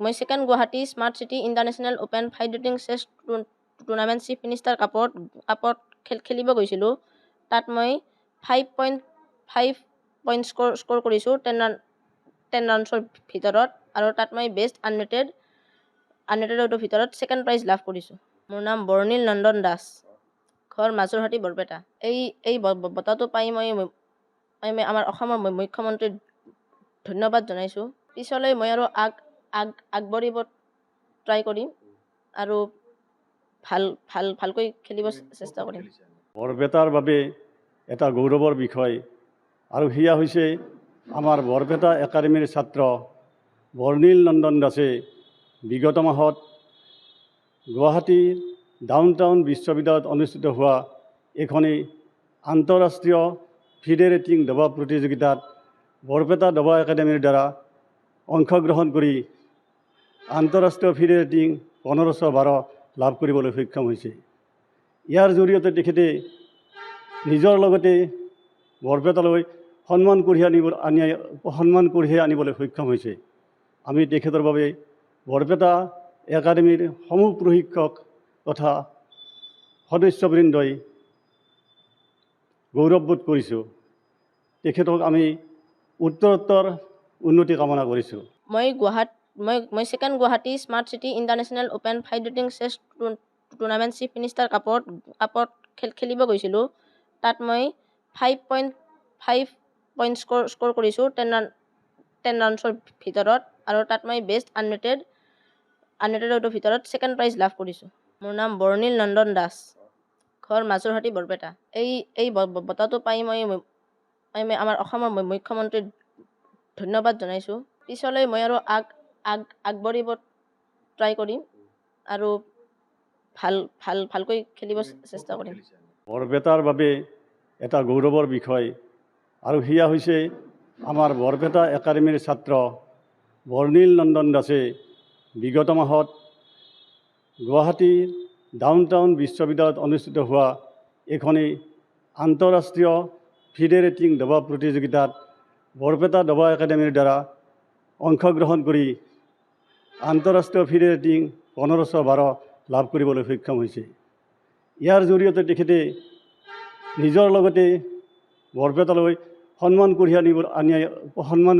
মই second Guwahati smart city international open fight shooting chess tournament chief minister কাপত খেলিব গৈছিলোঁ। তাত মই 5.5 পইণ্ট স্ক'ৰ কৰিছোঁ 10 ৰাউণ্ডছৰ ভিতৰত, আৰু তাত মই বেষ্ট আনৰেটেডৰ ভিতৰত ছেকেণ্ড প্ৰাইজ লাভ কৰিছোঁ। মোৰ নাম বৰ্ণিল নন্দন দাস, ঘৰ মাজৰহাটী বৰপেটা। এই বঁটাটো পাই মই আমাৰ অসমৰ মুখ্যমন্ত্ৰীক ধন্যবাদ জনাইছোঁ। পিছলৈ মই আৰু আগবাঢ়িব ট্ৰাই কৰিম আৰু ভালকৈ খেলিব চেষ্টা কৰিম। বৰপেটাৰ বাবে এটা গৌৰৱৰ বিষয়, আৰু সেয়া হৈছে আমাৰ বৰপেটা একাডেমীৰ ছাত্ৰ বৰ্ণিল নন্দন দাসে বিগত মাহত গুৱাহাটীৰ ডাউনটাউন বিশ্ববিদ্যালয়ত অনুষ্ঠিত হোৱা এখনি আন্তঃৰাষ্ট্ৰীয় ফিডে ৰেটিং দবা প্ৰতিযোগিতাত বৰপেটা দবা একাডেমীৰ দ্বাৰা অংশগ্ৰহণ কৰি আন্তঃৰাষ্ট্ৰীয় ফিডে ৰেটিং 1512 লাভ কৰিবলৈ সক্ষম হৈছে। ইয়াৰ জৰিয়তে তেখেতে নিজৰ লগতে বৰপেটালৈ সন্মান কঢ়িয়াই আনিবলৈ সক্ষম হৈছে। আমি তেখেতৰ বাবে বৰপেটা একাডেমীৰ সমূহ প্ৰশিক্ষক তথা সদস্যবৃন্দই গৌৰৱবোধ কৰিছোঁ। তেখেতক আমি উত্তৰোত্তৰ উন্নতি কামনা কৰিছোঁ। মই second Guwahati smart city international open fight shooting chess tournament chief minister কাপত খেলিব গৈছিলোঁ। তাত মই 5.5 পইণ্ট স্ক'ৰ কৰিছোঁ 10 ৰাউণ্ডছৰ ভিতৰত, আৰু তাত মই বেষ্ট আনৰেটেডৰ ভিতৰত ছেকেণ্ড প্ৰাইজ লাভ কৰিছোঁ। মোৰ নাম বৰ্ণিল নন্দন দাস, ঘৰ মাজৰহাটী বৰপেটা। এই বঁটাটো পাই মই আমাৰ অসমৰ মুখ্যমন্ত্ৰীক ধন্যবাদ জনাইছোঁ। পিছলৈ মই আৰু আগবাঢ়িব ট্ৰাই কৰিম আৰু ভালকৈ খেলিব চেষ্টা কৰিম। বৰপেটাৰ বাবে এটা গৌৰৱৰ বিষয়, আৰু সেয়া হৈছে আমাৰ বৰপেটা একাডেমীৰ ছাত্ৰ বৰ্ণিল নন্দন দাসে বিগত মাহত গুৱাহাটীৰ ডাউনটাউন বিশ্ববিদ্যালয়ত অনুষ্ঠিত হোৱা এখনি আন্তঃৰাষ্ট্ৰীয় ফিডে ৰেটিং দবা প্ৰতিযোগিতাত বৰপেটা দবা একাডেমীৰ দ্বাৰা অংশগ্ৰহণ কৰি আন্তঃৰাষ্ট্ৰীয় ফিডে ৰেটিং 1512 লাভ কৰিবলৈ সক্ষম হৈছে। ইয়াৰ জৰিয়তে তেখেতে নিজৰ লগতে বৰপেটালৈ সন্মান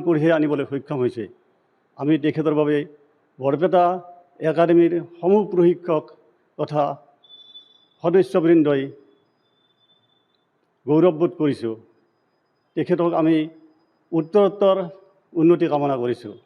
কঢ়িয়াই আনিবলৈ সক্ষম হৈছে। আমি তেখেতৰ বাবে বৰপেটা একাডেমীৰ সমূহ প্ৰশিক্ষক তথা সদস্যবৃন্দই গৌৰৱবোধ কৰিছোঁ। তেখেতক আমি উত্তৰোত্তৰ উন্নতি কামনা কৰিছোঁ।